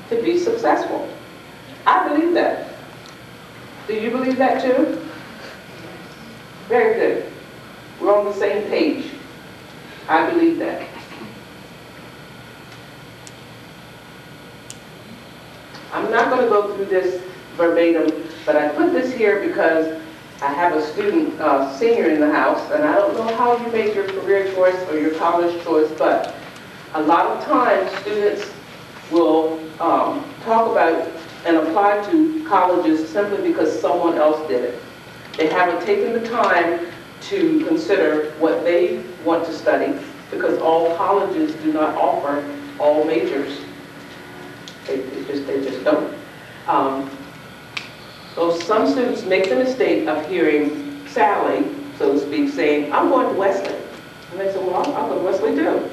to be successful. I believe that. Do you believe that too? Very good. We're on the same page. I believe that. I'm not going to go through this verbatim, but I put this here because I have a student, senior in the house, and I don't know how you make your career choice or your college choice, but a lot of times students will talk about and apply to colleges simply because someone else did it. They haven't taken the time to consider what they want to study, because all colleges do not offer all majors. They just don't. So some students make the mistake of hearing Sally, so to speak, saying, I'm going to Wesley. And they say, well, I'll go to Wesley too.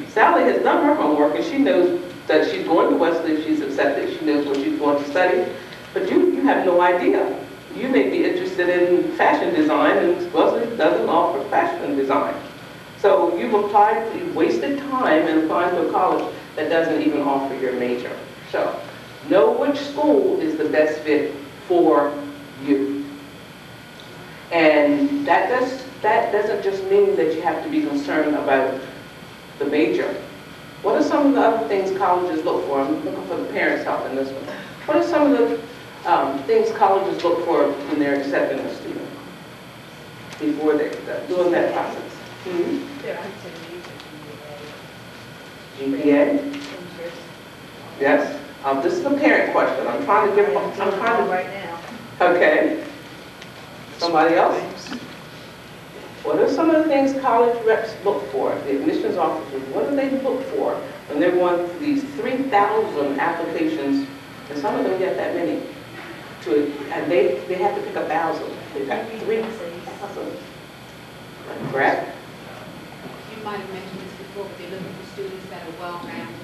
Sally has done her homework and she knows that she's going to Wesley if she's accepted. She knows what she's going to study. But you have no idea. You may be interested in fashion design, and Wesley doesn't offer fashion design. So you've wasted time in applying to a college that doesn't even offer your major. So know which school is the best fit for you. And that doesn't just mean that you have to be concerned about the major. What are some of the other things colleges look for? I'm looking for the parents' help in this one. What are some of the things colleges look for when they're accepting a student before they're doing that process? GPA? Yes. This is a parent question. I'm trying to give. I'm trying to. Right now. Okay. Somebody else? What are some of the things college reps look for? The admissions officers, what do they look for when they're going through these 3,000 applications, and some of them get that many, and they have to pick 1,000. They've got 3,000. Correct? You might have mentioned this before, but they're looking for students that are well-rounded.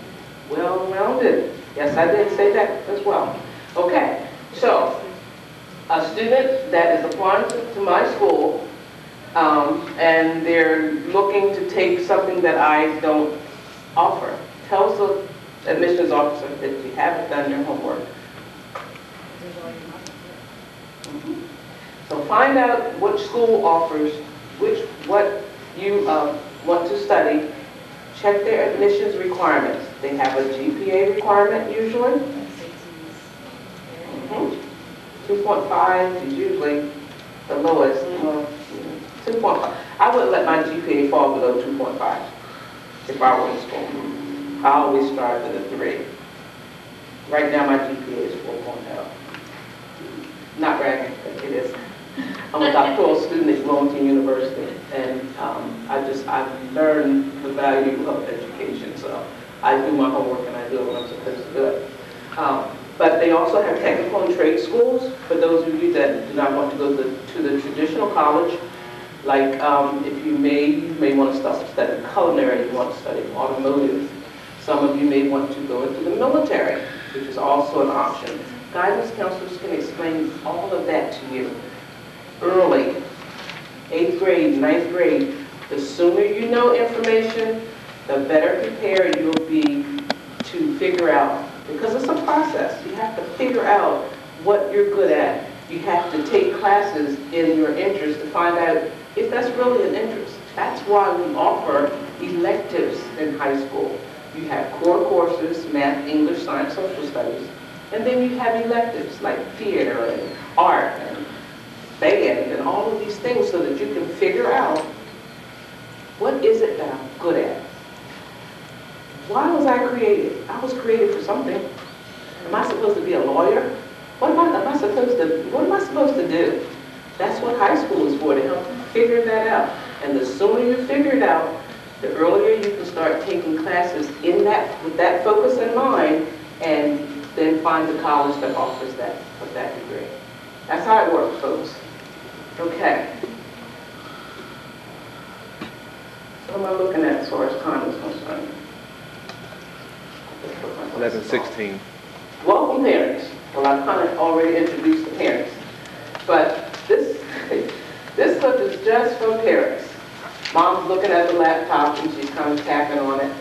Well-rounded. Yes, I did say that as well. Okay, so a student that is applying to my school, and they're looking to take something that I don't offer, tells the admissions officer that you haven't done your homework. So find out which school offers what you want to study. Check their admissions requirements. They have a GPA requirement usually. 2.5 is usually the lowest. 2.5. I wouldn't let my GPA fall below 2.5 if I were in school. I always strive for the 3. Right now my GPA is 4.0. Not bragging, but it is. I'm a doctoral student at Wilmington University, and I've learned the value of education. So I do my homework and I do what I'm supposed to do. But they also have technical and trade schools for those of you that do not want to go to the traditional college. Like if you may want to study culinary, you want to study automotive. Some of you may want to go into the military, which is also an option. Guidance counselors can explain all of that to you early, 8th grade, 9th grade. The sooner you know information, the better prepared you'll be to figure out, because it's a process. You have to figure out what you're good at. You have to take classes in your interest to find out if that's really an interest. That's why we offer electives in high school. You have core courses, math, English, science, social studies, and then you have electives like theater and art and band and all of these things so that you can figure out what is it that I'm good at. Why was I created? I was created for something. Am I supposed to be a lawyer? What am I supposed to do? That's what high school is for, to help you figure that out. And the sooner you figure it out, the earlier you can start taking classes with that focus in mind, and then find the college that offers that degree. That's how it works, folks. Okay. So what am I looking at as far as time is concerned? 11:16. Welcome, parents. Well, I've kind of already introduced the parents, but this clip is just for parents. Mom's looking at the laptop and she's kind of tapping on it.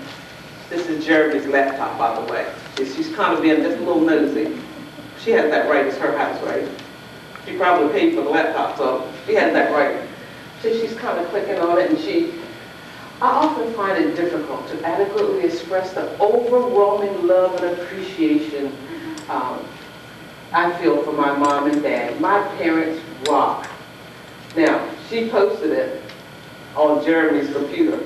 This is Jeremy's laptop, by the way. She's kind of being just a little nosy. She has that right, it's her house, right? She probably paid for the laptop, so she has that right. So she's kind of clicking on it, and I often find it difficult to adequately express the overwhelming love and appreciation I feel for my mom and dad. My parents rock. Now, she posted it on Jeremy's computer,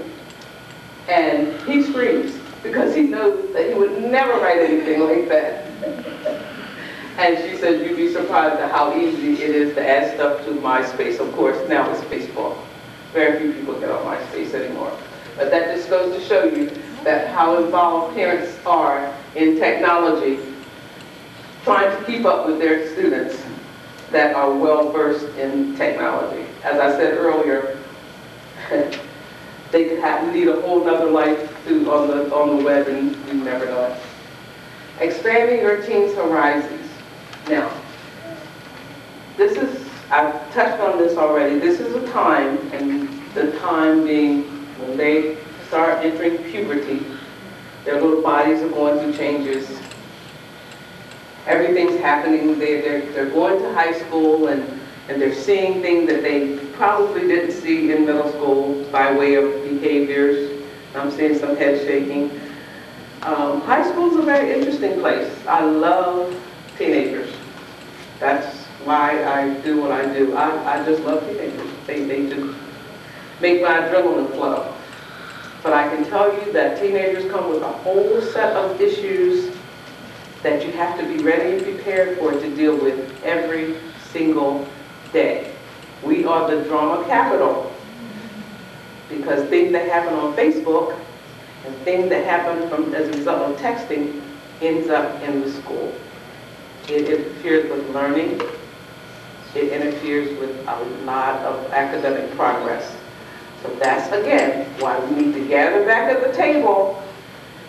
and he screams because he knows that he would never write anything like that. And she said, you'd be surprised at how easy it is to add stuff to MySpace. Of course, now it's Facebook. Very few people get on MySpace anymore. But that just goes to show you that how involved parents are in technology, trying to keep up with their students that are well versed in technology. As I said earlier, they could lead a whole nother life on the web, and you never know it. Expanding your teen's horizons. Now, I've touched on this already. This is a time, and the time being when they start entering puberty, their little bodies are going through changes. Everything's happening. They're going to high school, and they're seeing things that they probably didn't see in middle school by way of behaviors. I'm seeing some head shaking. High school is a very interesting place. I love teenagers. That's why I do what I do. I just love teenagers. They just make my adrenaline flow. But I can tell you that teenagers come with a whole set of issues that you have to be ready and prepared for to deal with every single day. We are the drama capital because things that happen on Facebook and things that happen as a result of texting ends up in the school. It interferes with learning. It interferes with a lot of academic progress. So that's, again, why we need to gather back at the table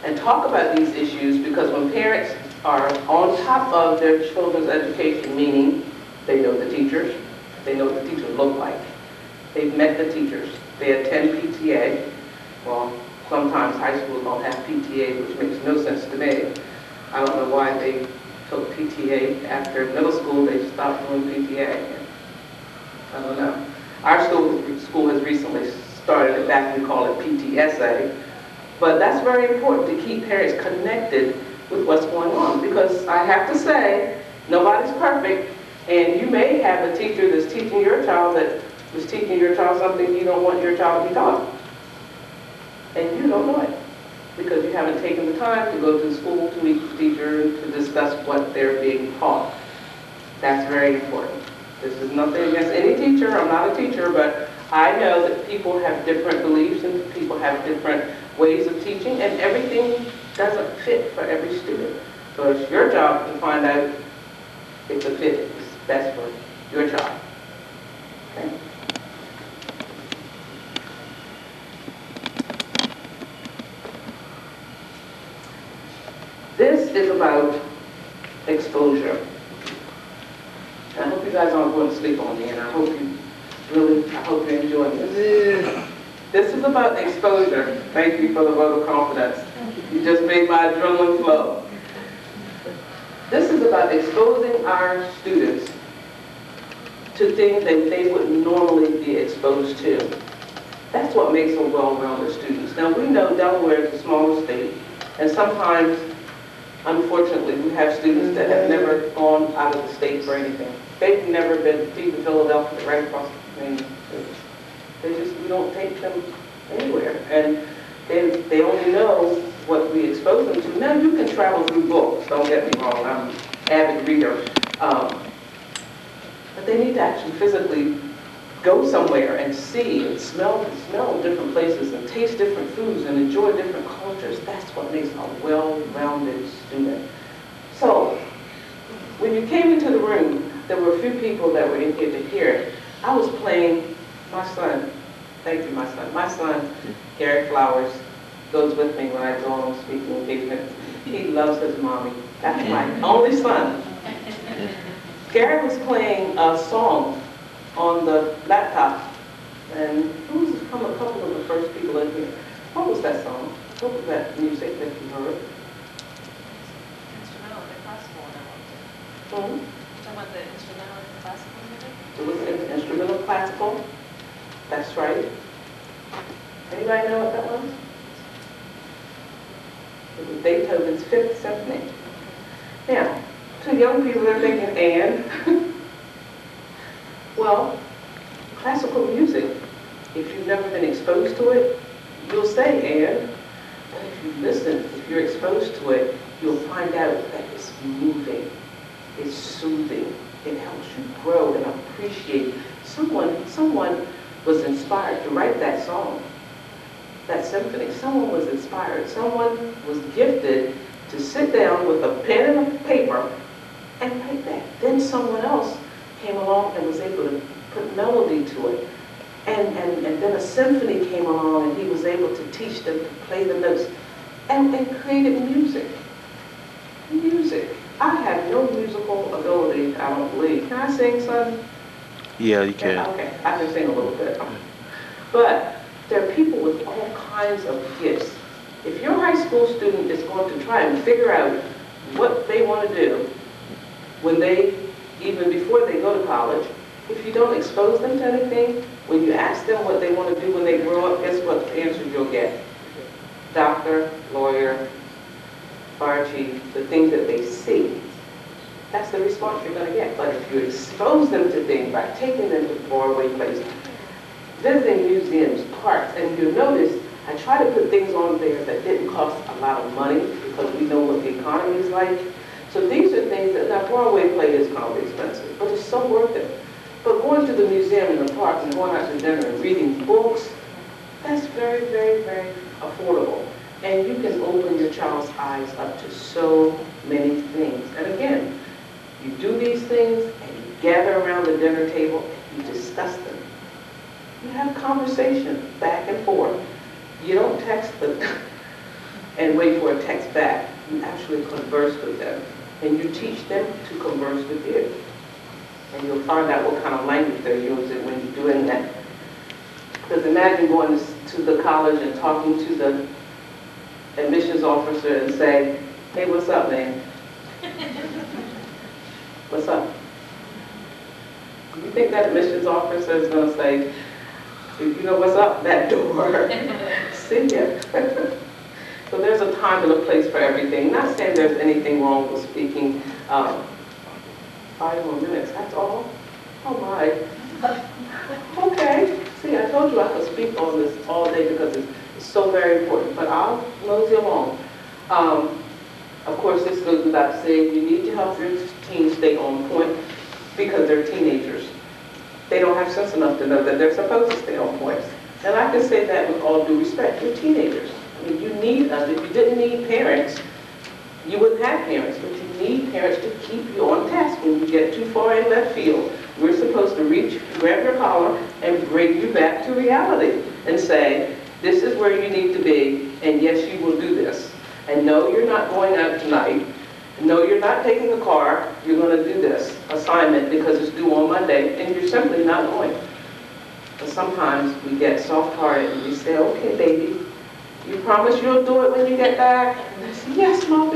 and talk about these issues, because when parents are on top of their children's education, meaning they know the teachers, they know what the teachers look like, they've met the teachers, they attend PTA. Well, sometimes high schools don't have PTA, which makes no sense to me. I don't know why they took PTA after middle school, they stopped doing PTA. I don't know. Our school has recently started it back, we call it PTSA. But that's very important to keep parents connected with what's going on, because I have to say, nobody's perfect, and you may have a teacher that's teaching your child that was teaching your child something you don't want your child to be taught. And you don't know it, because you haven't taken the time to go to school to meet the teacher and to discuss what they're being taught. That's very important. This is nothing against any teacher. I'm not a teacher, but I know that people have different beliefs and people have different ways of teaching, and everything doesn't fit for every student. So it's your job to find out if the fit is best for your child. Okay? This is about exposure. I hope you guys aren't going to sleep on me, and I hope you're enjoying this. This is about exposure. Thank you for the vote of confidence. You just made my adrenaline flow. This is about exposing our students to things that they wouldn't normally be exposed to. That's what makes them well-rounded students. Now, we know Delaware is a smaller state, and sometimes, unfortunately, we have students that have never gone out of the state for anything. They've never been to Philadelphia, right across the main. We don't take them anywhere, and they only know what we expose them to. Now, you can travel through books, don't get me wrong, I'm an avid reader, but they need to actually physically go somewhere and see and smell different places and taste different foods and enjoy different cultures. That's what makes a well-rounded student. So, when you came into the room, there were a few people that were in here to hear it. I was playing my son. Thank you, my son. My son, Gary Flowers, goes with me when I go on speaking engagements. He loves his mommy. That's my only son. Gary was playing a song on the laptop, and who was from a couple of the first people in here? What was that song? What was that music that you heard? Hmm? Talking about the instrumental and classical music? It was instrumental classical. That's right. Anybody know what that was? It was Beethoven's Fifth Symphony. Now, to young people, they're thinking, and? Well, classical music, if you've never been exposed to it, you'll say and. But if you listen, if you're exposed to it, you'll find out that it's moving, it's soothing, it helps you grow and appreciate. Someone was inspired to write that song, that symphony. Someone was inspired. Someone was gifted to sit down with a pen and a paper and write that. Then someone else came along and was able to put melody to it. And then a symphony came along and he was able to teach them to play the notes and created music. Music. I have no musical ability, I don't believe. Can I sing, son? Yeah, you can. Okay, I can sing a little bit. But there are people with all kinds of gifts. If your high school student is going to try and figure out what they want to do when even before they go to college, if you don't expose them to anything, when you ask them what they want to do when they grow up, guess what answers you'll get? Doctor, lawyer, fire chief, the things that they see. That's the response you're going to get. But if you expose them to things by taking them to faraway places, visiting museums, parks, and you'll notice I try to put things on there that didn't cost a lot of money because we know what the economy is like. So these are things that, now Broadway play is probably expensive, but it's so worth it. But going to the museum and the park and going out to dinner and reading books, that's very, very, very affordable. And you can open your child's eyes up to so many things. And again, you do these things and you gather around the dinner table and you discuss them. You have conversation back and forth. You don't text them and wait for a text back. You actually converse with them. And you teach them to converse with you. And you'll find out what kind of language they're using when you're doing that. Because imagine going to the college and talking to the admissions officer and say, hey, what's up, man? What's up? You think that admissions officer is going to say, you know what's up that door? See ya. So there's a time and a place for everything. Not saying there's anything wrong with speaking 5 more minutes, that's all? Oh my. Okay. See, I told you I could speak on this all day because it's so very important, but I'll mosey along. Of course, this goes without saying, you need to help your teens stay on point because they're teenagers. They don't have sense enough to know that they're supposed to stay on point. And I can say that with all due respect. You're teenagers. I mean, you need us. If you didn't need parents, you wouldn't have parents, but you need parents to keep you on task when you get too far in left field. We're supposed to reach, grab your collar, and bring you back to reality and say, this is where you need to be, and yes, you will do this. And no, you're not going out tonight. No, you're not taking a car. You're going to do this assignment because it's due on Monday, and you're simply not going. But sometimes we get soft-hearted and we say, okay, baby, you promise you'll do it when you get back? And I say, yes, Mom.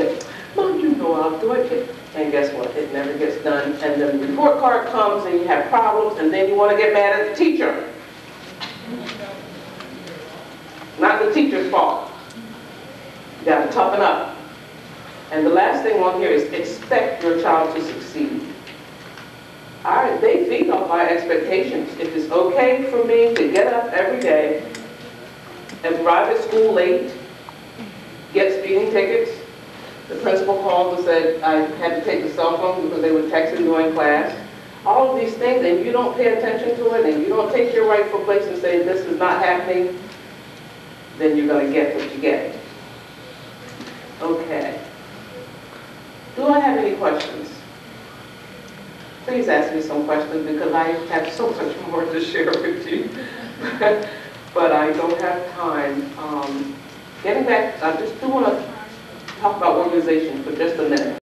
Mom, you know I'll do it. And guess what? It never gets done. And then the report card comes and you have problems, and then you want to get mad at the teacher. Not the teacher's fault. You got to toughen up. And the last thing on here is expect your child to succeed. They feed off our expectations. If it's okay for me to get up every day and arrive at school late, get speeding tickets, the principal called and said I had to take the cell phone because they were texting during class, all of these things, and you don't pay attention to it, and you don't take your rightful place and say this is not happening, then you're going to get what you get. Okay. Do I have any questions? Please ask me some questions because I have so much more to share with you. But I don't have time. Getting back, I just do want to talk about organization for just a minute.